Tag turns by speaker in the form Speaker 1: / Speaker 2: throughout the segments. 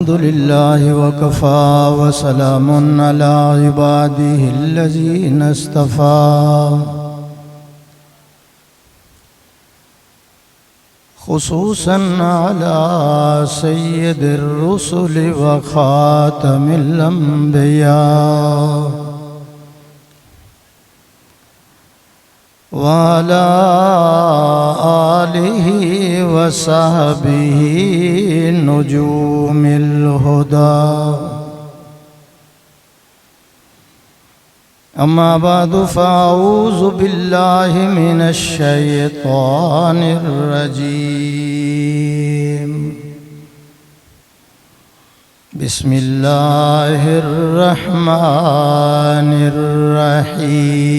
Speaker 1: الحمد لله وكفى وسلام على عباده الذين اصطفى خصوصا على سيد الرسل وخاتم الأنبياء وعلى آله وصحبه نجوم الهدى أما بعد فأعوذ بالله من الشيطان الرجيم بسم الله الرحمن الرحيم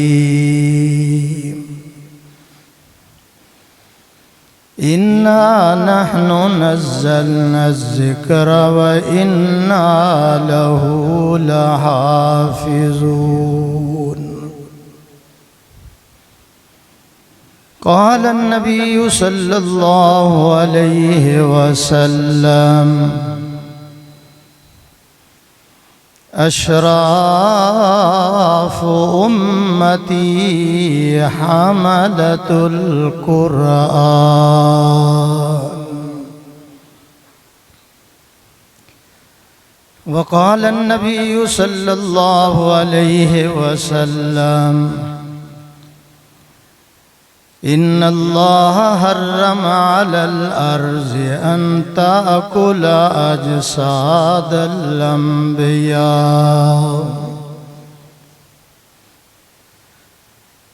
Speaker 1: إنا نحن نزلنا الذكر وإنا له لحافظون قال النبي صلى الله عليه وسلم أشراف أمتي حملة القرآن وقال النبي صلى الله عليه وسلم إن الله حرم على الأرض أن تأكل أجساد الأنبياء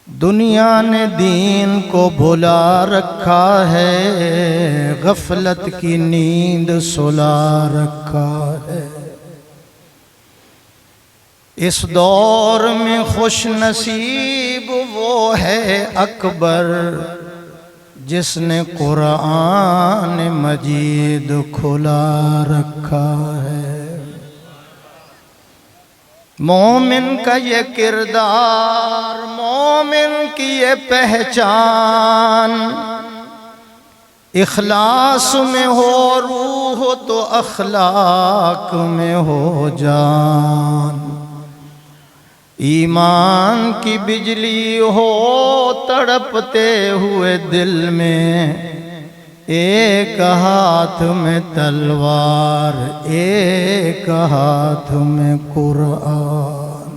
Speaker 1: دنیا نے دین کو بھلا رکھا ہے، غفلت کی نیند سلا رکھا ہے۔ اس دور میں خوش نصیب وہ ہے اکبر جس نے قرآن مجید کھلا رکھا ہے۔ مومن کا یہ کردار، مومن کی یہ پہچان، اخلاص میں ہو روح تو اخلاق میں ہو جان، ایمان کی بجلی ہو تڑپتے ہوئے دل میں، ایک ہاتھ میں تلوار ایک ہاتھ میں قرآن۔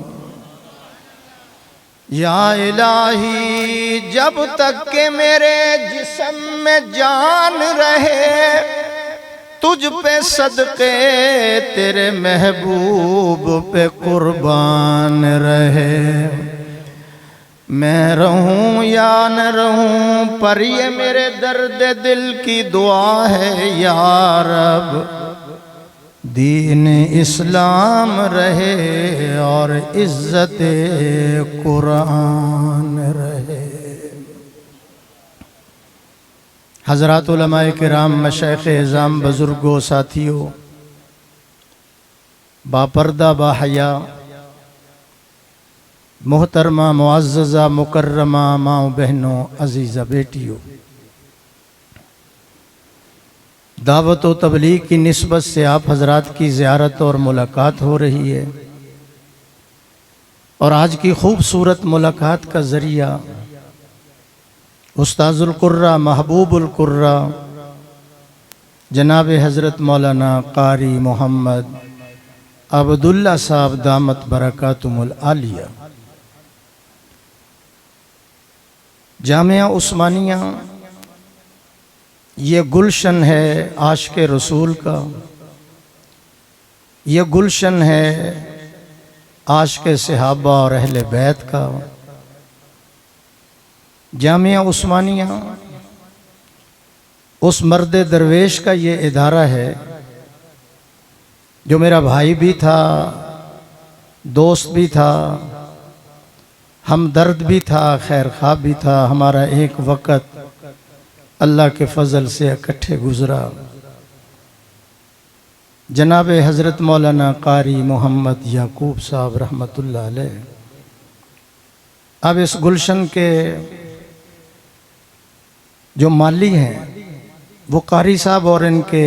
Speaker 1: یا الہی جب تک کہ میرے جسم میں جان رہے، تجھ پہ صدقے تیرے محبوب پہ قربان رہے۔ میں رہوں یا نہ رہوں پر یہ میرے درد دل کی دعا ہے، یا رب دین اسلام رہے اور عزت قرآن رہے۔ حضرات علماء کرام، مشائخ اعظام، بزرگوں، ساتھیوں، باپردہ باحیا، محترمہ معززہ مکرمہ ماؤں بہنوں، عزیزہ بیٹیوں، دعوت و تبلیغ کی نسبت سے آپ حضرات کی زیارت اور ملاقات ہو رہی ہے، اور آج کی خوبصورت ملاقات کا ذریعہ استاذ القرہ، محبوب القرہ، جناب حضرت مولانا قاری محمد عبداللہ صاحب دامت برکاتہم العالیہ، جامعہ عثمانیہ یہ گلشن ہے عاشق رسول کا، یہ گلشن ہے عاشق صحابہ اور اہل بیت کا۔ جامعہ عثمانیہ اس مرد درویش کا یہ ادارہ ہے جو میرا بھائی بھی تھا، دوست بھی تھا، ہمدرد بھی تھا، خیر خواہ بھی تھا۔ ہمارا ایک وقت اللہ کے فضل سے اکٹھے گزرا۔ جناب حضرت مولانا قاری محمد یعقوب صاحب رحمۃ اللہ علیہ اب اس گلشن کے جو مالی ہیں وہ قاری صاحب اور ان کے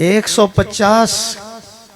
Speaker 1: 150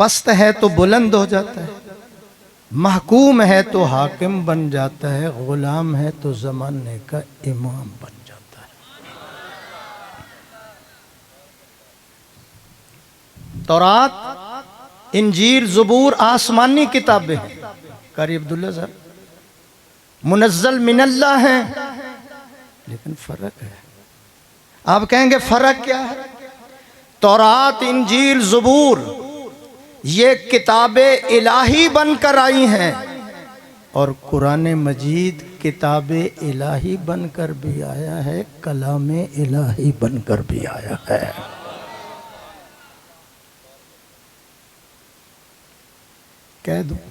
Speaker 1: پست ہے تو بلند ہو جاتا ہے، محکوم ہے تو حاکم بن جاتا ہے، غلام ہے تو زمانے کا امام بن جاتا ہے۔ تورات، انجیل، زبور آسمانی کتابیں ہیں، قاری عبداللہ صاحب، منزل من اللہ ہیں، لیکن فرق ہے۔ آپ کہیں گے فرق کیا ہے؟ تورات، انجیل، زبور یہ کتابیں الہی بن کر آئی ہیں، اور قرآن مجید کتاب الہی بن کر بھی آیا ہے، کلام الہی بن کر بھی آیا ہے۔ کہہ دوں،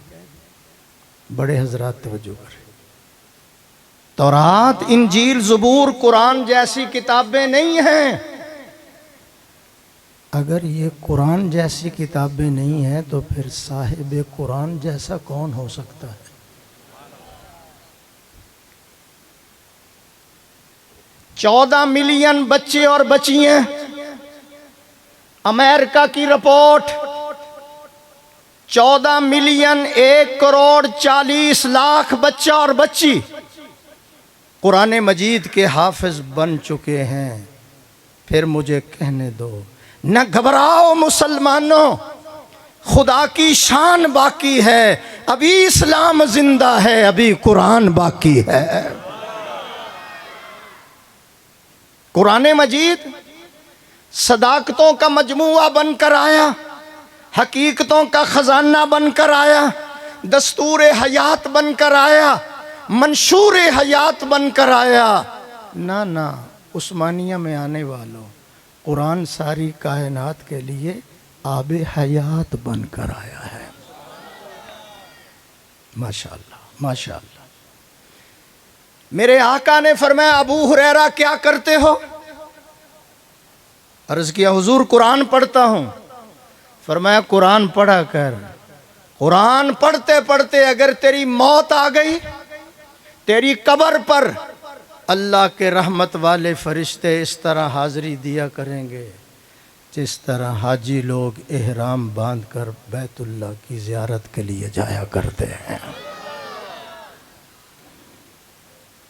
Speaker 1: بڑے حضرات توجہ کریں، تورات، انجیل، زبور قرآن جیسی کتابیں نہیں ہیں۔ اگر یہ قرآن جیسی کتابیں نہیں ہیں تو پھر صاحب قرآن جیسا کون ہو سکتا ہے؟ 14 ملین بچے اور بچیاں، امریکہ کی رپورٹ، 14 ملین 1 کروڑ 40 لاکھ بچہ اور بچی قرآن مجید کے حافظ بن چکے ہیں۔ پھر مجھے کہنے دو، نہ گھبراؤ مسلمانوں، خدا کی شان باقی ہے، ابھی اسلام زندہ ہے، ابھی قرآن باقی ہے۔ قرآن مجید صداقتوں کا مجموعہ بن کر آیا، حقیقتوں کا خزانہ بن کر آیا، دستور حیات بن کر آیا، منشور حیات بن کر آیا۔ نہ عثمانیہ میں آنے والوں، قرآن ساری کائنات کے لیے آب حیات بن کر آیا ہے۔ ماشاءاللہ ماشاءاللہ۔ میرے آقا نے فرمایا، ابو ہریرہ کیا کرتے ہو؟ عرض کیا حضور قرآن پڑھتا ہوں۔ فرمایا قرآن پڑھا کر، قرآن پڑھتے پڑھتے اگر تیری موت آ گئی، تیری قبر پر اللہ کے رحمت والے فرشتے اس طرح حاضری دیا کریں گے جس طرح حاجی لوگ احرام باندھ کر بیت اللہ کی زیارت کے لیے جایا کرتے ہیں۔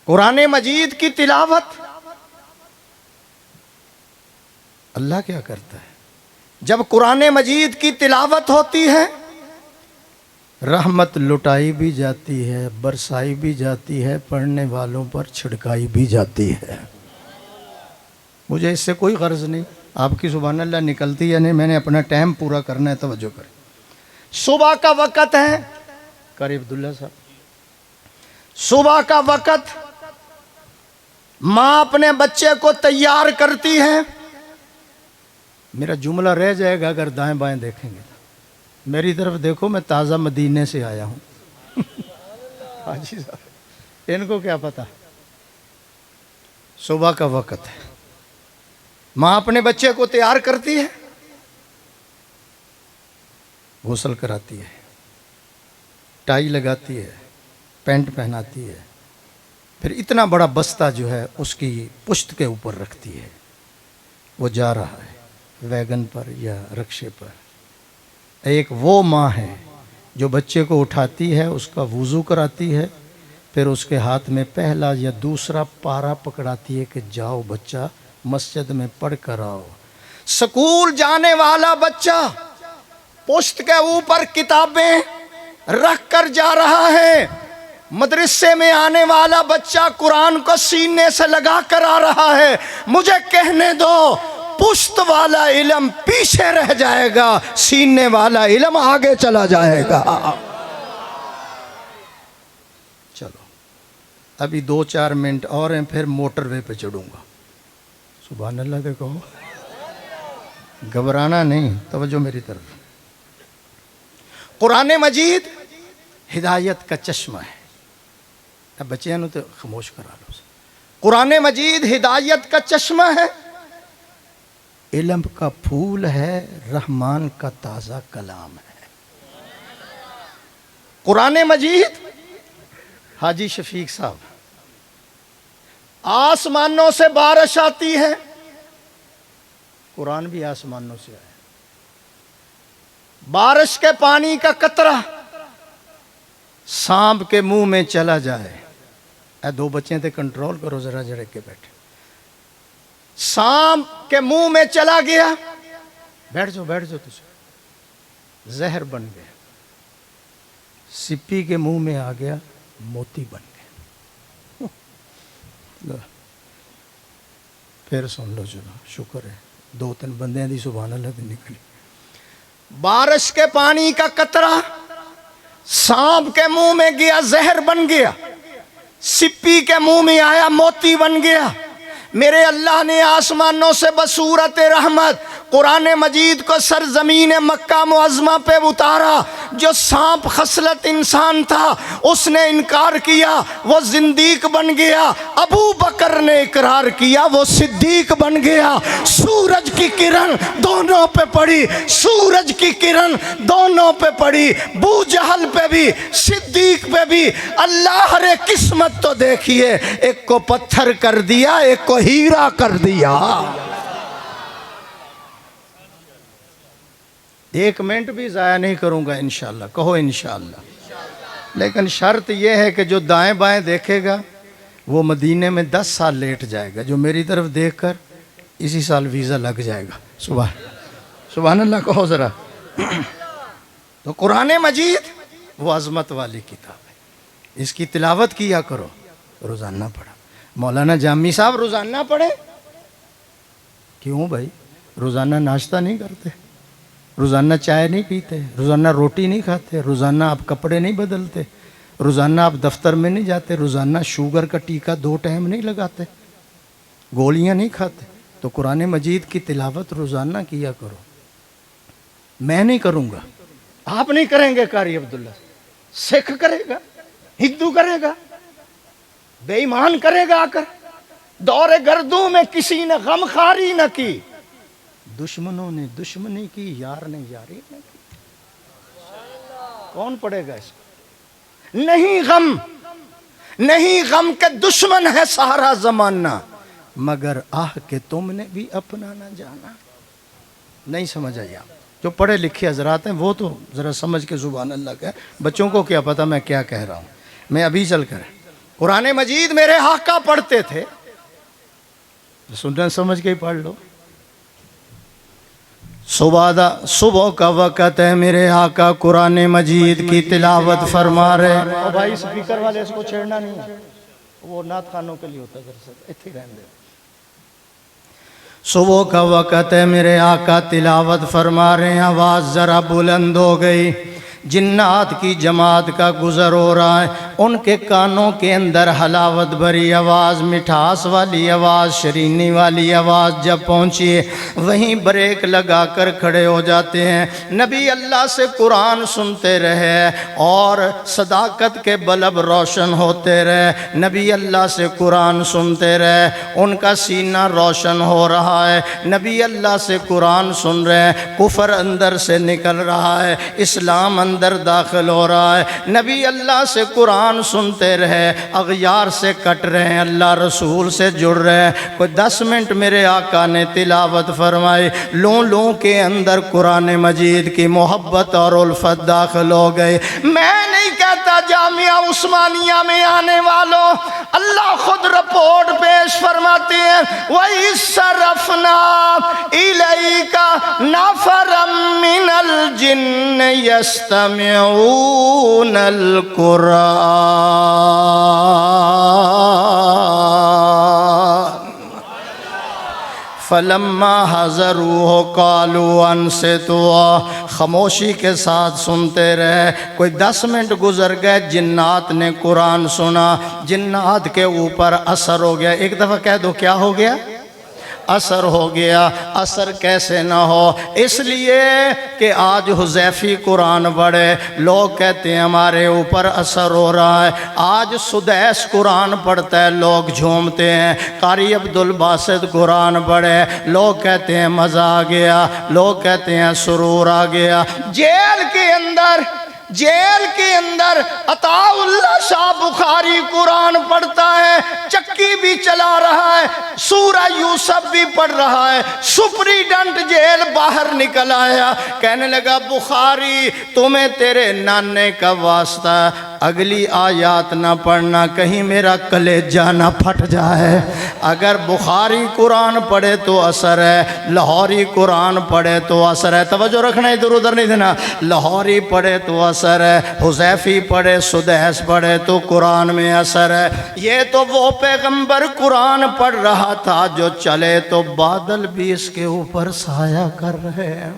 Speaker 1: قرآن مجید کی تلاوت اللہ کیا کرتا ہے؟ جب قرآن مجید کی تلاوت ہوتی ہے، رحمت لٹائی بھی جاتی ہے، برسائی بھی جاتی ہے، پڑھنے والوں پر چھڑکائی بھی جاتی ہے۔ مجھے اس سے کوئی غرض نہیں، آپ کی سبحان اللہ نکلتی ہے نہیں، میں نے اپنا ٹائم پورا کرنا ہے، توجہ کریں۔ صبح کا وقت ہے، قاری عبداللہ صاحب، صبح کا وقت، ماں اپنے بچے کو تیار کرتی ہے۔ میرا جملہ رہ جائے گا اگر دائیں بائیں دیکھیں گے۔ میری طرف دیکھو، میں تازہ مدینے سے آیا ہوں۔ حاجی صاحب ان کو کیا پتا؟ صبح کا وقت ہے، ماں اپنے بچے کو تیار کرتی ہے، غسل کراتی ہے، ٹائی لگاتی ہے، پینٹ پہناتی ہے، پھر اتنا بڑا بستہ جو ہے اس کی پشت کے اوپر رکھتی ہے۔ وہ جا رہا ہے ویگن پر یا رکشے پر۔ ایک وہ ماں ہے جو بچے کو اٹھاتی ہے، اس کا وضو کراتی ہے، پھر اس کے ہاتھ میں پہلا یا دوسرا پارا پکڑاتی ہے کہ جاؤ بچہ مسجد میں پڑھ کر آؤ۔ سکول جانے والا بچہ پشت کے اوپر کتابیں رکھ کر جا رہا ہے، مدرسے میں آنے والا بچہ قرآن کو سینے سے لگا کر آ رہا ہے۔ مجھے کہنے دو، پشت والا علم پیچھے رہ جائے گا، سینے والا علم آگے چلا جائے گا۔ چلو ابھی 2-4 منٹ اور ہیں، پھر موٹر وے پہ چڑھوں گا۔ سبحان اللہ کے کہو، گھبرانا نہیں، توجہ میری طرف۔ قرآن مجید ہدایت کا چشمہ ہے۔ اب بچیاں نو تو خاموش کرا لو۔ قرآن مجید ہدایت کا چشمہ ہے، علم کا پھول ہے، رحمان کا تازہ کلام ہے۔ قرآن مجید، حاجی شفیق صاحب، آسمانوں سے بارش آتی ہے، قرآن بھی آسمانوں سے آیا، بارش کے پانی کا قطرہ سانپ کے منہ میں چلا جائے. اے دو بچے تھے, کنٹرول کرو ذرا, جڑے کے بیٹھے. سانپ کے منہ میں چلا گیا, بیٹھ جاؤ تجھے, زہر بن گیا. سپی کے منہ میں آ گیا, موتی بن گیا. پھر سن لو چلو, شکر ہے 2-3 بندیاں دی سبحان اللہ دی نکلی. بارش کے پانی کا قطرہ سانپ کے منہ میں گیا, زہر بن گیا. سپی کے منہ میں آیا, موتی بن گیا. میرے اللہ نے آسمانوں سے بصورت رحمت قرآن مجید کو سرزمین مکہ معظمہ پہ اتارا. جو سانپ خصلت انسان تھا اس نے انکار کیا, وہ زندیق بن گیا. ابو بکر نے اقرار کیا, وہ صدیق بن گیا. سورج کی کرن دونوں پہ پڑی, سورج کی کرن دونوں پہ پڑی. بو جہل پہ بھی صدیق پہ بھی. اللہ نے قسمت تو دیکھیے, ایک کو پتھر کر دیا, ایک کو ہیرا کر دیا. 1 منٹ بھی ضائع نہیں کروں گا انشاءاللہ. کہو انشاءاللہ. لیکن شرط یہ ہے کہ جو دائیں بائیں دیکھے گا وہ مدینے میں 10 سال لیٹ جائے گا. جو میری طرف دیکھ کر اسی سال ویزا لگ جائے گا. سبحان اللہ کہو ذرا. تو قرآن مجید وہ عظمت والی کتاب ہے, اس کی تلاوت کیا کرو. روزانہ پڑھا. مولانا جامی صاحب روزانہ پڑھے. کیوں بھائی؟ روزانہ ناشتہ نہیں کرتے, روزانہ چائے نہیں پیتے, روزانہ روٹی نہیں کھاتے, روزانہ آپ کپڑے نہیں بدلتے, روزانہ آپ دفتر میں نہیں جاتے, روزانہ شوگر کا ٹیکہ 2 ٹائم نہیں لگاتے, گولیاں نہیں کھاتے. تو قرآن مجید کی تلاوت روزانہ کیا کرو. میں نہیں کروں گا, آپ نہیں کریں گے, قاری عبداللہ سکھ کرے گا, ہندو کرے گا, بے ایمان کرے گا. آ کر دور گردوں میں کسی نے غم خاری نہ کی, دشمنوں نے دشمنی کی, یار نے یاری نہ کی. کون پڑے گا اس کو؟ نہیں غم کے دشمن ہے سارا زمانہ, مگر آہ کہ تم نے بھی اپنا نہ جانا. نہیں سمجھ آیا؟ جو پڑھے لکھے حضرات ہیں وہ تو ذرا سمجھ کے سبحان اللہ کہے. بچوں کو کیا پتا میں کیا کہہ رہا ہوں. میں ابھی چل کر قرآن مجید میرے آقا پڑھتے تھے, سننا سمجھ کے ہی پڑھ لو. صبح کا وقت ہے, میرے آقا قرآن مجید کی تلاوت فرما رہے. بھائی سپیکر والے اس کو چھیڑنا نہیں ہے, وہ نعت خانوں کے لیے ہوتا ہے, اتنے رہنے دے. صبح کا وقت ہے, میرے آقا تلاوت فرما رہے ہیں. آواز ذرا بلند ہو گئی. جنات کی جماعت کا گزر ہو رہا ہے. ان کے کانوں کے اندر حلاوت بھری آواز, مٹھاس والی آواز, شرینی والی آواز جب پہنچی ہے وہیں بریک لگا کر کھڑے ہو جاتے ہیں. نبی اللہ سے قرآن سنتے رہے اور صداقت کے بلب روشن ہوتے رہے. نبی اللہ سے قرآن سنتے رہے, ان کا سینہ روشن ہو رہا ہے. نبی اللہ سے قرآن سن رہے ہیں, کفر اندر سے نکل رہا ہے, اسلام اندر داخل ہو رہا ہے. نبی اللہ سے قرآن سنتے رہے, اغیار سے کٹ رہے ہیں, اللہ رسول سے جڑ رہے ہیں. کوئی 10 منٹ میرے آقا نے تلاوت فرمائی. لوں کے اندر قرآن مجید کی محبت اور الفت داخل ہو گئی. میں نہیں کہتا جامعہ عثمانیہ میں آنے والوں, اللہ خود رپورٹ پیش فرماتے ہیں, وَإِذْ صَرَفْنَا إِلَيْكَ نَفَرًا مِّنَ الْجِنِّ يَسْتَمِعُونَ الْقُرْآنَ فَلَمَّا حَضَرُوهُ قَالُوا أَنصِتُوا. خاموشی کے ساتھ سنتے رہے. کوئی 10 منٹ گزر گئے, جنات نے قرآن سنا, جنات کے اوپر اثر ہو گیا. ایک دفعہ کہہ دو کیا ہو گیا؟ اثر ہو گیا. اثر کیسے نہ ہو؟ اس لیے کہ آج حذیفی قرآن پڑھے, لوگ کہتے ہیں ہمارے اوپر اثر ہو رہا ہے. آج سدیس قرآن پڑھتا ہے, لوگ جھومتے ہیں. قاری عبدالباسط قرآن پڑھے, لوگ کہتے ہیں مزہ آ گیا, لوگ کہتے ہیں سرور آ گیا. جیل کے اندر جیل کے اندر عطا اللہ شاہ بخاری قرآن پڑھتا ہے، چکی بھی چلا رہا ہے، سورہ یوسف بھی پڑھ رہا ہے۔ سپریڈنٹ جیل باہر نکل آیا، کہنے لگا بخاری تمہیں تیرے نانے کا واسطہ اگلی آیات نہ پڑھنا، کہیں میرا کلیجہ نہ پھٹ جائے۔ اگر بخاری قرآن پڑھے تو اثر ہے، لاہوری قرآن پڑھے تو اثر ہے۔ توجہ رکھنا، ادھر ادھر نہیں دینا۔ لاہوری پڑھے تو اثر ہے، حذیفی پڑھے، سدیس پڑھے تو قرآن میں اثر ہے۔ یہ تو وہ پیغمبر قرآن پڑھ رہا تھا جو چلے تو بادل بھی اس کے اوپر سایہ کر رہے ہیں۔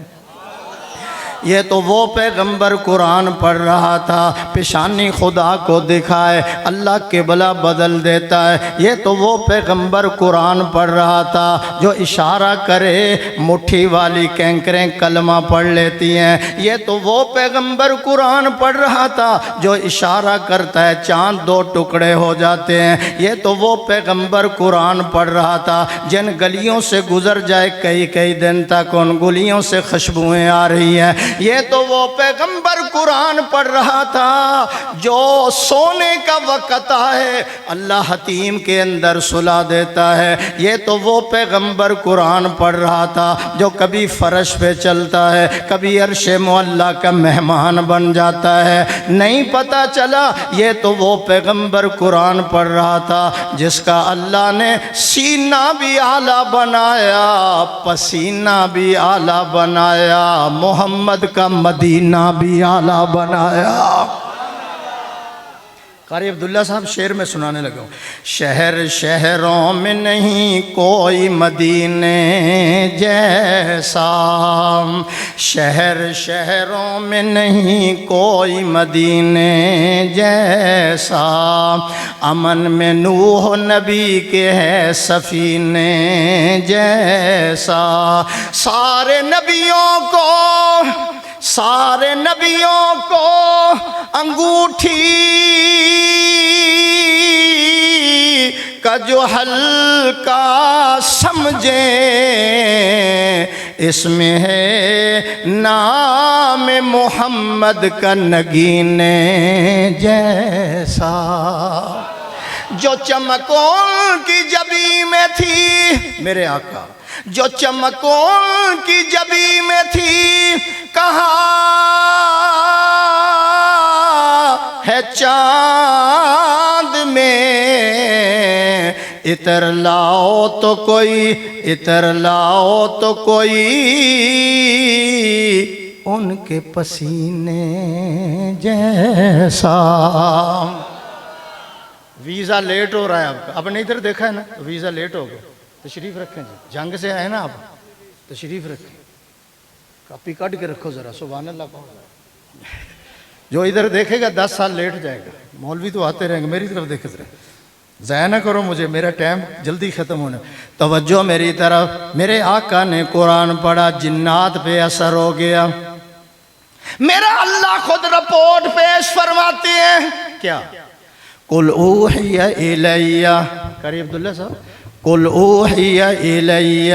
Speaker 1: یہ تو وہ پیغمبر قرآن پڑھ رہا تھا، پیشانی خدا کو دکھائے اللہ قبلہ بدل دیتا ہے۔ یہ تو وہ پیغمبر قرآن پڑھ رہا تھا جو اشارہ کرے مٹھی والی کینکریں کلمہ پڑھ لیتی ہیں۔ یہ تو وہ پیغمبر قرآن پڑھ رہا تھا جو اشارہ کرتا ہے چاند دو ٹکڑے ہو جاتے ہیں۔ یہ تو وہ پیغمبر قرآن پڑھ رہا تھا جن گلیوں سے گزر جائے کئی دن تک ان گلیوں سے خوشبوئیں آ رہی ہیں۔ یہ تو وہ پیغمبر قرآن پڑھ رہا تھا جو سونے کا وقت آئے اللہ حتیم کے اندر سلا دیتا ہے۔ یہ تو وہ پیغمبر قرآن پڑھ رہا تھا جو کبھی فرش پہ چلتا ہے، کبھی عرش معلیٰ کا مہمان بن جاتا ہے، نہیں پتہ چلا۔ یہ تو وہ پیغمبر قرآن پڑھ رہا تھا جس کا اللہ نے سینہ بھی اعلیٰ بنایا، پسینہ بھی اعلیٰ بنایا، محمد کا مدینہ بھی اعلیٰ بنایا۔ قاری عبداللہ صاحب شعر میں سنانے لگا ہوں۔ شہر شہروں میں نہیں کوئی مدینے جیسا، شہر شہروں میں نہیں کوئی مدینے جیسا، امن میں نوح نبی کے ہے سفینے جیسا، سارے نبیوں کو انگوٹھی کا جو حلقہ سمجھیں، اس میں ہے نام محمد کا نگینے جیسا، جو چمکوں کی جبی میں تھی میرے آقا، جو چمکوں کی جبی میں تھی، کہاں ہے چاند میں، عطر لاؤ تو کوئی، عطر لاؤ تو کوئی ان کے پسینے جیسا۔ ویزا لیٹ ہو رہا ہے آپ کا، آپ نے ادھر دیکھا ہے نا، ویزا لیٹ ہو گیا، تشریف رکھیں جی، جنگ سے آئے نا آپ، تشریف رکھیں، کاپی کٹ کے رکھو ذرا، سبحان اللہ کہو۔ جو ادھر دیکھے گا 10 سال لیٹ جائے گا، مولوی تو آتے رہیں گے، میری طرف دیکھتے رہیں، ضائع نہ کرو مجھے، میرا ٹائم جلدی ختم ہونا۔ توجہ میری طرف، میرے آقا نے قرآن پڑھا، جنات پہ اثر ہو گیا۔ میرا اللہ خود رپورٹ پیش فرماتے ہیں، کیا؟ قُلْ أُوحِيَ إِلَيَّ، قاری عبداللہ صاحب، قُلْ أُوحِيَ إِلَيَّ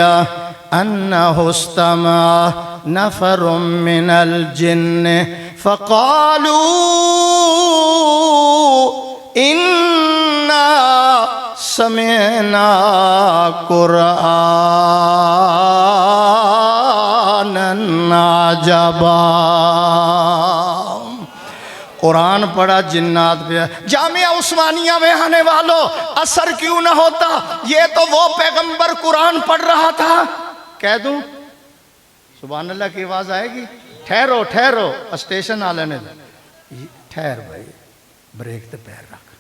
Speaker 1: أَنَّهُ اسْتَمَعَ نَفَرٌ مِّنَ الْجِنِّ فَقَالُوا إِنَّا سَمِعْنَا قُرْآنًا عَجَبًا۔ قرآن پڑھا، جنات پہ۔ جامعہ عثمانیہ میں آنے والوں، اثر کیوں نہ ہوتا؟ یہ تو وہ پیغمبر قرآن پڑھ رہا تھا۔ کہہ دوں سبحان اللہ کی آواز آئے گی؟ ٹھہرو ٹھہرو، اسٹیشن والے نے ٹھہر بھائی، بریک تے پیر رکھ۔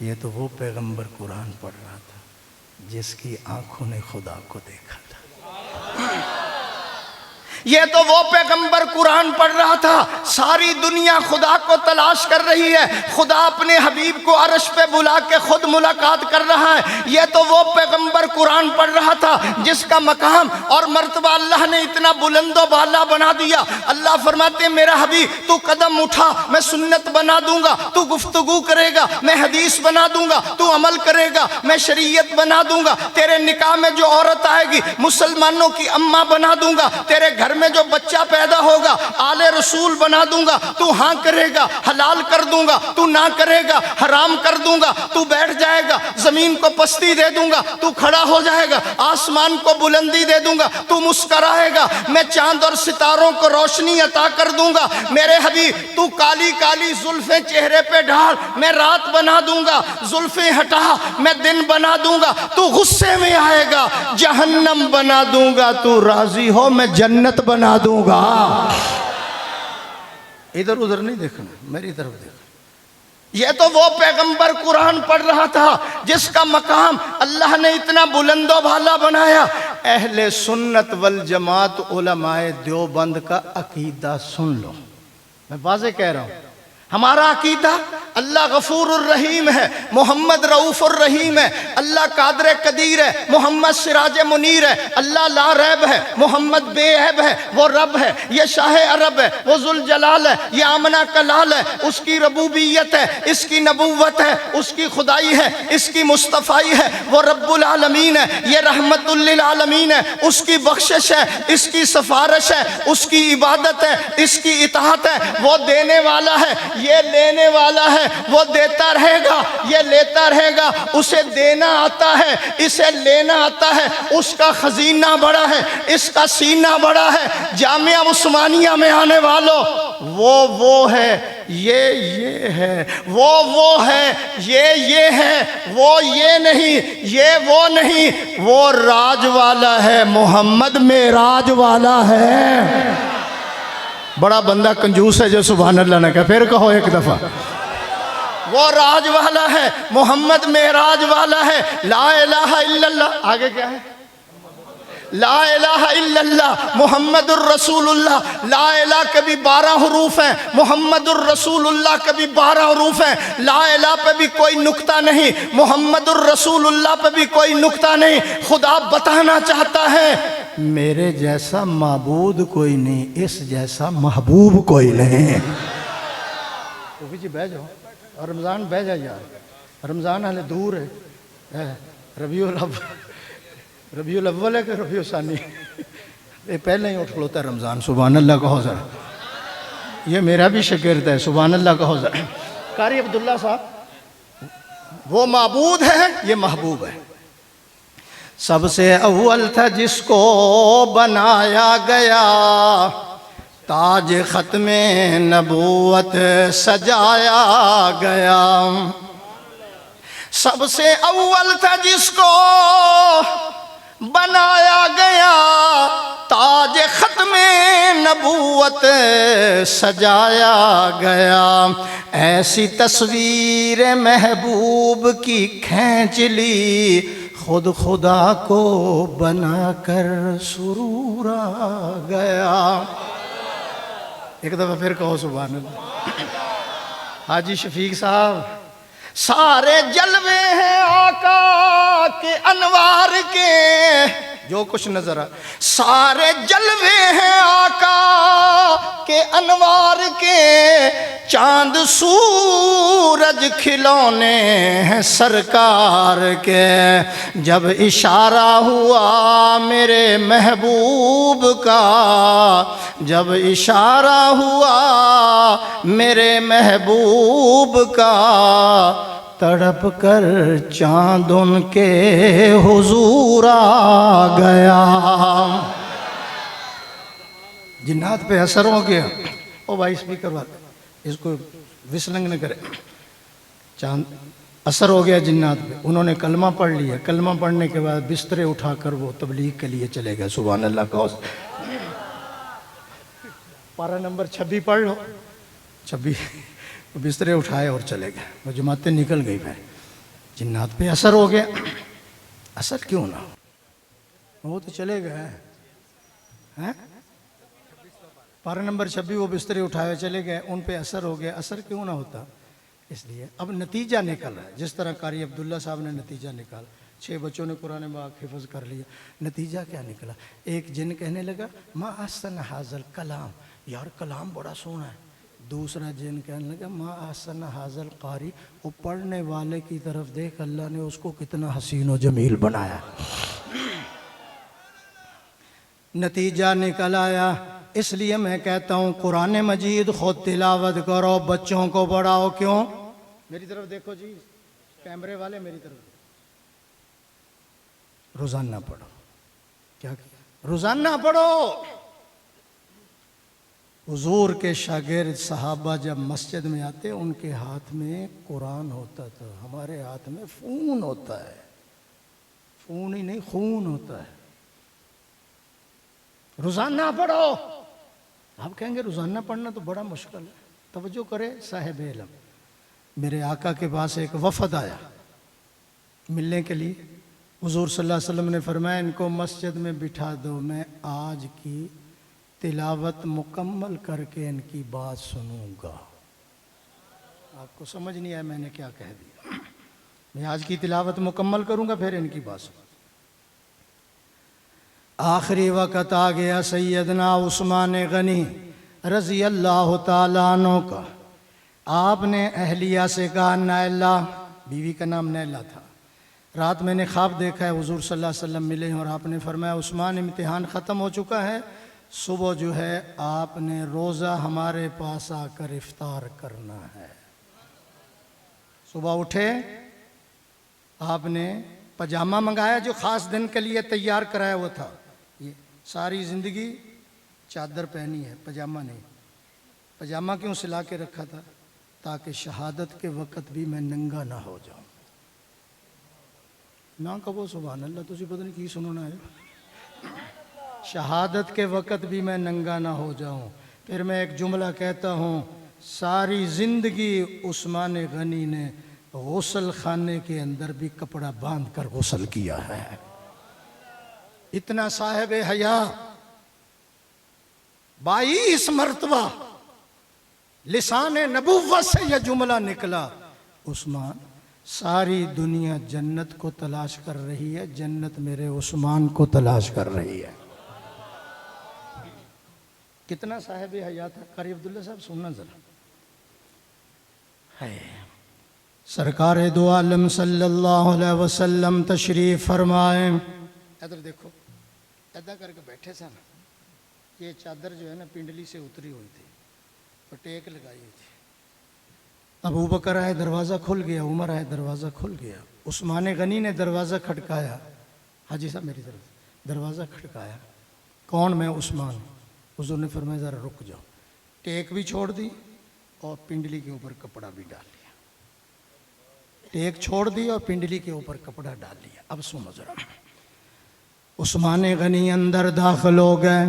Speaker 1: یہ تو وہ پیغمبر قرآن پڑھ رہا تھا جس کی آنکھوں نے خدا کو دیکھا تھا۔ یہ تو وہ پیغمبر قرآن پڑھ رہا تھا، ساری دنیا خدا کو تلاش کر رہی ہے، خدا اپنے حبیب کو عرش پہ بلا کے خود ملاقات کر رہا ہے۔ یہ تو وہ پیغمبر قرآن پڑھ رہا تھا جس کا مقام اور مرتبہ اللہ نے اتنا بلند و بالا بنا دیا۔ اللہ فرماتے ہیں میرا حبیب تو قدم اٹھا، میں سنت بنا دوں گا، تو گفتگو کرے گا، میں حدیث بنا دوں گا، تو عمل کرے گا، میں شریعت بنا دوں گا، تیرے نکاح میں جو عورت آئے گی مسلمانوں کی اماں بنا دوں گا، تیرے گھر میں جو بچہ پیدا ہوگا آل رسول بنا دوں گا، تو ہاں کرے گا حلال کر دوں گا، تو نہ کرے گا حرام کر دوں گا، تو بیٹھ جائے گا زمین کو پستی دے دوں گا، تو کھڑا ہو جائے گا آسمان کو بلندی دے دوں گا، تو مسکرائے گا، میں چاند اور ستاروں کو روشنی عطا کر دوں گا، میرے حبیب تو کالی کالی زلفیں چہرے پہ ڈال، میں رات بنا دوں گا، زلفیں ہٹا میں دن بنا دوں گا، تو غصے میں آئے گا جہنم بنا دوں گا، تو راضی ہو میں جنت بنا دوں گا۔ ادھر ادھر نہیں دیکھنا، میری طرف دیکھنا۔ یہ تو وہ پیغمبر قرآن پڑھ رہا تھا جس کا مقام اللہ نے اتنا بلند و بالا بنایا۔ اہل سنت والجماعت علماء دیوبند کا عقیدہ سن لو، میں واضح کہہ رہا ہوں، ہمارا عقیدہ اللہ غفور الرحیم ہے، محمد رؤوف الرحیم ہے، اللہ قادر قدیر ہے، محمد سراج منیر ہے، اللہ لا ریب ہے، محمد بے عیب ہے، وہ رب ہے، یہ شاہ عرب ہے، وہ ذوالجلال ہے، یہ آمنہ کلال ہے، اس کی ربوبیت ہے، اس کی نبوت ہے، اس کی خدائی ہے، اس کی مصطفائی ہے، وہ رب العالمین ہے، یہ رحمت للعالمین ہے، اس کی بخشش ہے، اس کی سفارش ہے، اس کی عبادت ہے، اس کی اطاعت ہے، وہ دینے والا ہے، یہ لینے والا ہے، وہ دیتا رہے گا، یہ لیتا رہے گا، اسے دینا آتا ہے، اسے لینا آتا ہے، اس کا خزینہ بڑا ہے، اس کا سینہ بڑا ہے۔ جامعہ عثمانیہ میں آنے والوں، وہ ہے، یہ ہے، وہ ہے، یہ ہے، وہ یہ نہیں، یہ وہ نہیں، وہ راج والا ہے، محمد معراج والا ہے۔ بڑا بندہ کنجوس ہے جو سبحان اللہ نے کہا، پھر کہو ایک دفعہ، وہ راج والا ہے، محمد معراج والا ہے۔ لا الہ الا اللہ، آگے کیا ہے؟ لا الہ الا اللہ محمد الرسول اللہ۔ لا الہ کبھی 12 حروف ہیں، محمد الرسول اللہ کبھی 12 حروف ہیں۔ لا الہ پہ بھی کوئی نقطہ نہیں، محمد الرسول اللہ پہ بھی کوئی نقطہ نہیں۔ خدا بتانا چاہتا ہے میرے جیسا معبود کوئی نہیں، اس جیسا محبوب کوئی نہیں۔ تو جی بیٹھ جاؤ، اور رمضان بیٹھ جا یار، رمضان ہلے دور ہے، ربیع الاول ہے کہ ربیع الثانی؟ یہ پہلے ہی اٹھ کھلوتا ہے رمضان، سبحان اللہ کہو ذرا، یہ میرا بھی شاگرد ہے، سبحان اللہ کہو ذرا۔ قاری عبداللہ صاحب، وہ معبود ہے، یہ محبوب ہے۔ سب سے اول تھا جس کو بنایا گیا، تاج ختم نبوت سجایا گیا۔ سب سے اول تھا جس کو بنایا گیا، تاج ختم نبوت سجایا گیا۔ ایسی تصویر محبوب کی کھینچ لی، خود خدا کو بنا کر سرور آ گیا۔ ایک دفعہ پھر کہو سبحان اللہ۔ حاجی شفیق صاحب، سارے جلوے ہیں آقا کے انوار کے، جو کچھ نظر آ، سارے جلوے ہیں آقا کے انوار کے، چاند سورج کھلونے ہیں سرکار کے۔ جب اشارہ ہوا میرے محبوب کا، جب اشارہ ہوا میرے محبوب کا، تڑپ کر چاند ان کے حضور آ گیا۔ جنات پہ اثر ہو گیا، او بھائی اسپیکر والا اس کو وسلنگ نہ کرے، چاند اثر ہو گیا جنات پہ، انہوں نے کلمہ پڑھ لیا، کلمہ پڑھنے کے بعد بسترے اٹھا کر وہ تبلیغ کے لیے چلے گئے، سبحان اللہ کا۔ پارہ نمبر 26 پڑھ لو، 26 بسترے اٹھائے اور چلے گئے، وہ جماعتیں نکل گئی۔ پھر جنات پہ اثر ہو گیا، اثر کیوں نہ ہو، وہ تو چلے گئے ہیں۔ پارہ نمبر 26 وہ بسترے اٹھائے چلے گئے، ان پہ اثر ہو گیا، اثر کیوں نہ ہوتا؟ اس لیے اب نتیجہ نکل رہا ہے، جس طرح قاری عبداللہ صاحب نے نتیجہ نکالا، 6 بچوں نے قرآن پاک حفظ کر لیا، نتیجہ کیا نکلا؟ ایک جن کہنے لگا ما احسن حاضر کلام، یار کلام بڑا سونا ہے۔ دوسرا جن کہنے لگا ما احسن حاضر قاری، وہ پڑھنے والے کی طرف دیکھ، اللہ نے اس کو کتنا حسین و جمیل بنایا۔ نتیجہ نکل آیا۔ اس لیے میں کہتا ہوں قرآن مجید خود تلاوت کرو، بچوں کو پڑھاؤ۔ کیوں؟ میری طرف دیکھو جی، کیمرے والے میری طرف دیکھو۔ روزانہ پڑھو۔ کیا کیا؟ روزانہ پڑھو۔ حضور کے شاگرد صحابہ جب مسجد میں آتے ان کے ہاتھ میں قرآن ہوتا تھا، ہمارے ہاتھ میں فون ہوتا ہے۔ فون ہی نہیں، خون ہوتا ہے۔ روزانہ پڑھو۔ آپ کہیں گے روزانہ پڑھنا تو بڑا مشکل ہے۔ توجہ کرے صاحب علم، میرے آقا کے پاس ایک وفد آیا ملنے کے لیے۔ حضور صلی اللہ علیہ وسلم نے فرمایا ان کو مسجد میں بٹھا دو، میں آج کی تلاوت مکمل کر کے ان کی بات سنوں گا۔ آپ کو سمجھ نہیں آیا میں نے کیا کہہ دیا؟ میں آج کی تلاوت مکمل کروں گا، پھر ان کی بات سنوں۔ آخری وقت آ گیا سیدنا عثمان غنی رضی اللہ تعالیٰ عنہ کا۔ آپ نے اہلیہ سے کہا، نائلہ، بیوی کا نام نیلہ تھا، رات میں نے خواب دیکھا ہے حضور صلی اللہ علیہ وسلم ملے ہیں اور آپ نے فرمایا عثمان امتحان ختم ہو چکا ہے، صبح جو ہے آپ نے روزہ ہمارے پاس آ کر افطار کرنا ہے۔ صبح اٹھے، آپ نے پجامہ منگایا جو خاص دن کے لیے تیار کرایا ہوا تھا۔ یہ ساری زندگی چادر پہنی ہے، پجامہ نہیں۔ پجامہ کیوں سلا کے رکھا تھا؟ تاکہ شہادت کے وقت بھی میں ننگا نہ ہو جاؤں۔ نہ کہو سبحان اللہ، تسی پتہ نہیں کی سننا ہے۔ شہادت کے وقت بھی میں ننگا نہ ہو جاؤں۔ پھر میں ایک جملہ کہتا ہوں، ساری زندگی عثمان غنی نے غسل خانے کے اندر بھی کپڑا باندھ کر غسل کیا ہے۔ اتنا صاحب حیا، 22 مرتبہ لسان نبوت سے یہ جملہ نکلا، عثمان، ساری دنیا جنت کو تلاش کر رہی ہے، جنت میرے عثمان کو تلاش کر رہی ہے۔ کتنا صاحب حیا تھا۔ قاری عبداللہ صاحب سننا ذرا۔ سرکار دو عالم صلی اللہ علیہ وسلم تشریف فرمائیں۔ ادھر دیکھو، ایدا کر کے بیٹھے سن۔ یہ چادر جو ہے نا پنڈلی سے اتری ہوئی تھی اور ٹیک لگائی ہوئی تھی۔ ابو بکر آئے، دروازہ کھل گیا۔ عمر آئے، دروازہ کھل گیا۔ عثمان غنی نے دروازہ کھٹکایا۔ حاجی صاحب میری طرف، دروازہ کھٹکایا۔ کون؟ میں عثمان۔ حضور نے فرمایا ذرا رک جاؤ۔ ٹیک بھی چھوڑ دی اور پنڈلی کے اوپر کپڑا بھی ڈال لیا۔ ٹیک چھوڑ دی اور پنڈلی کے اوپر کپڑا ڈال لیا۔ اب سنو ذرا۔ عثمان غنی اندر داخل ہو گئے۔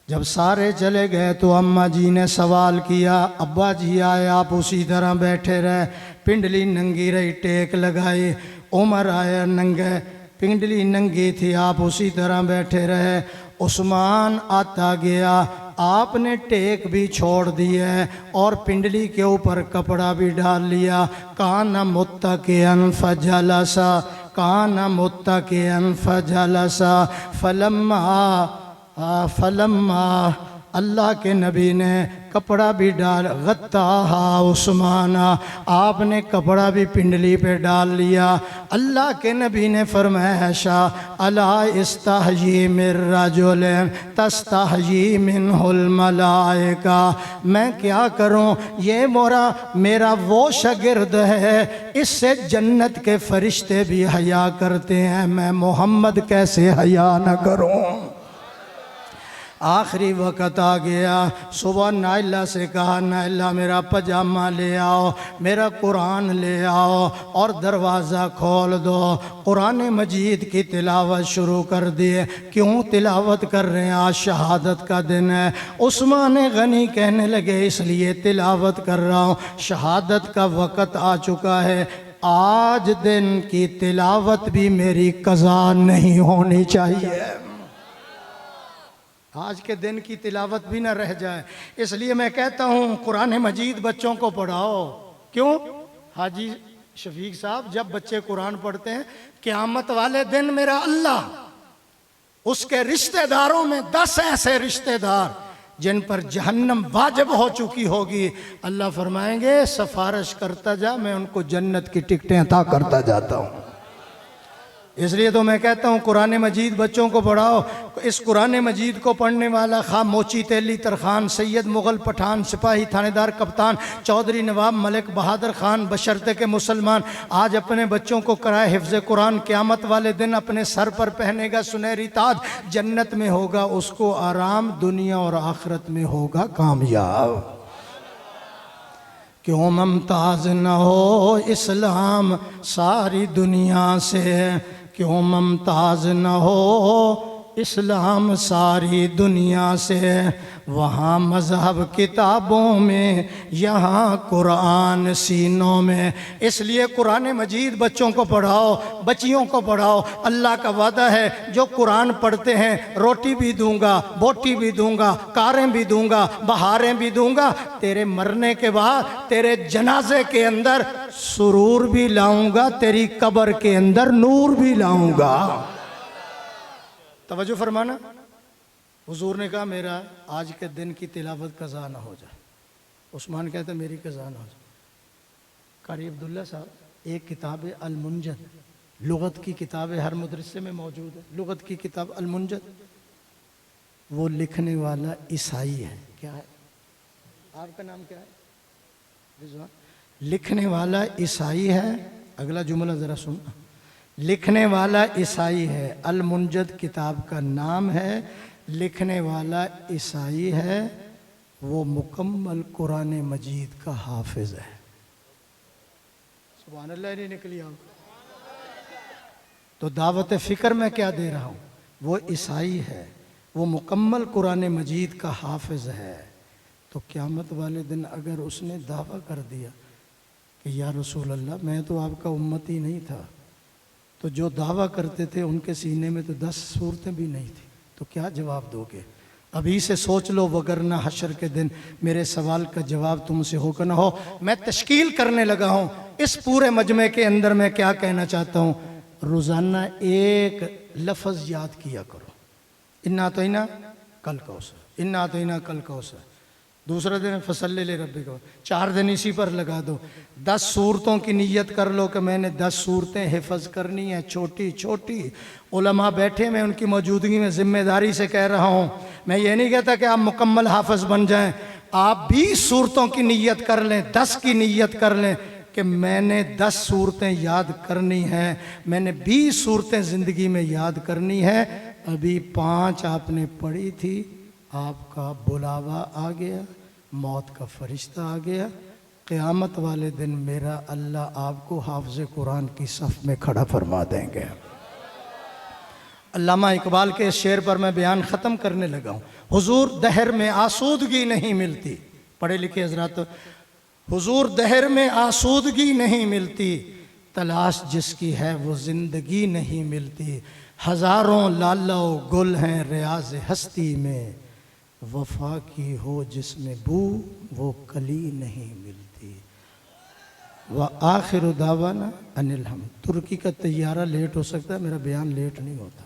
Speaker 1: جب سارے چلے گئے تو اماں جی نے سوال کیا، ابا جی آئے آپ اسی طرح بیٹھے رہے، پنڈلی ننگی رہی، ٹیک لگائی۔ عمر آیا ننگے، پنڈلی ننگی تھی، آپ اسی طرح بیٹھے رہے۔ عثمان آتا گیا، آپ نے ٹیک بھی چھوڑ دی ہے اور پنڈلی کے اوپر کپڑا بھی ڈال لیا۔ کان متکئن فجلسا، کان متکئن فجلسا، فلما اللہ کے نبی نے کپڑا بھی ڈال، غطاہا عثمان، آپ نے کپڑا بھی پنڈلی پہ ڈال لیا۔ اللہ کے نبی نے فرمایا، الا استحیی من رجل تستحیی منہ الملائکہ، میں کیا کروں، یہ میرا وہ شاگرد ہے، اس سے جنت کے فرشتے بھی حیا کرتے ہیں، میں محمد کیسے حیا نہ کروں۔ آخری وقت آ گیا۔ صبح نائلہ سے کہا، نائلہ میرا پجامہ لے آؤ، میرا قرآن لے آؤ اور دروازہ کھول دو۔ قرآن مجید کی تلاوت شروع کر دیے۔ کیوں تلاوت کر رہے ہیں؟ آج شہادت کا دن ہے۔ عثمان غنی کہنے لگے اس لیے تلاوت کر رہا ہوں، شہادت کا وقت آ چکا ہے، آج دن کی تلاوت بھی میری قضا نہیں ہونی چاہیے، آج کے دن کی تلاوت بھی نہ رہ جائے۔ اس لیے میں کہتا ہوں قرآن مجید بچوں کو پڑھاؤ۔ کیوں؟ حاجی شفیق صاحب جب بچے قرآن پڑھتے ہیں، قیامت والے دن میرا اللہ اس کے رشتہ داروں میں 10 ایسے رشتہ دار جن پر جہنم واجب ہو چکی ہوگی، اللہ فرمائیں گے سفارش کرتا جا، میں ان کو جنت کی ٹکٹیں عطا کرتا جاتا ہوں۔ اس لیے تو میں کہتا ہوں قرآن مجید بچوں کو پڑھاؤ. اس قرآن مجید کو پڑھنے والا خواہ موچی تیلی ترخان، سید مغل پٹھان، سپاہی تھانے دار کپتان، چودھری نواب ملک بہادر خان، بشرطے کے مسلمان آج اپنے بچوں کو کرائے حفظ قرآن، قیامت والے دن اپنے سر پر پہنے گا سنہری تاج، جنت میں ہوگا اس کو آرام، دنیا اور آخرت میں ہوگا کامیاب. کیوں ممتاز نہ ہو اسلام ساری دنیا سے، کیوں ممتاز نہ ہو اسلام ساری دنیا سے، وہاں مذہب کتابوں میں، یہاں قرآن سینوں میں. اس لیے قرآن مجید بچوں کو پڑھاؤ، بچیوں کو پڑھاؤ. اللہ کا وعدہ ہے جو قرآن پڑھتے ہیں روٹی بھی دوں گا، بوٹی بھی دوں گا، کاریں بھی دوں گا، بہاریں بھی دوں گا. تیرے مرنے کے بعد تیرے جنازے کے اندر سرور بھی لاؤں گا، تیری قبر کے اندر نور بھی لاؤں گا. توجہ فرمانا. حضور نے کہا میرا آج کے دن کی تلاوت قضا نہ ہو جائے. عثمان کہتا میری قضا نہ ہو جائے. قاری عبداللہ صاحب ایک کتاب ہے المنجد، لغت کی کتاب ہے، ہر مدرسے میں موجود ہے. لغت کی کتاب المنجد، وہ لکھنے والا عیسائی ہے. کیا ہے آپ کا نام؟ کیا ہے؟ رضوان. لکھنے والا عیسائی ہے. اگلا جملہ ذرا سننا. لکھنے والا عیسائی ہے. المنجد کتاب کا نام ہے. لکھنے والا عیسائی ہے. وہ مکمل قرآن مجید کا حافظ ہے. سبحان اللہ. نہیں نکلی آپ. تو دعوت فکر میں کیا دے رہا ہوں؟ وہ عیسائی ہے، وہ مکمل قرآن مجید کا حافظ ہے. تو قیامت والے دن اگر اس نے دعویٰ کر دیا کہ یا رسول اللہ میں تو آپ کا امتی نہیں تھا، تو جو دعویٰ کرتے تھے ان کے سینے میں تو 10 صورتیں بھی نہیں تھیں، تو کیا جواب دو گے؟ ابھی سے سوچ لو، وگرنہ حشر کے دن میرے سوال کا جواب تم سے ہو کہ نہ ہو. میں تشکیل کرنے لگا ہوں اس پورے مجمع کے اندر. میں کیا کہنا چاہتا ہوں؟ روزانہ ایک لفظ یاد کیا کرو. انا اعطیناک کل کوثر، انا اعطیناک کل کوثر. دوسرا دن فصلی لربک، 4 دن اسی پر لگا دو. 10 صورتوں کی نیت کر لو کہ میں نے 10 صورتیں حفظ کرنی ہیں، چھوٹی چھوٹی. علماء بیٹھے میں ان کی موجودگی میں ذمہ داری سے کہہ رہا ہوں. میں یہ نہیں کہتا کہ آپ مکمل حافظ بن جائیں. آپ 20 صورتوں کی نیت کر لیں، 10 کی نیت کر لیں کہ میں نے 10 صورتیں یاد کرنی ہیں، میں نے 20 صورتیں زندگی میں یاد کرنی ہے. ابھی 5 آپ نے پڑھی تھی، آپ کا بلاوا آ گیا، موت کا فرشتہ آ گیا. قیامت والے دن میرا اللہ آپ کو حافظ قرآن کی صف میں کھڑا فرما دیں گے. علامہ اقبال کے اس شعر پر میں بیان ختم کرنے لگا ہوں. حضور دہر میں آسودگی نہیں ملتی. پڑھے لکھے حضرات، حضور دہر میں آسودگی نہیں ملتی، تلاش جس کی ہے وہ زندگی نہیں ملتی. ہزاروں لالہ و گل ہیں ریاض ہستی میں، وفا کی ہو جس میں بو وہ کلی نہیں ملتی. وآخر دعوانا ان الحمد. ترکی کا طیارہ لیٹ ہو سکتا ہے، میرا بیان لیٹ نہیں ہوتا.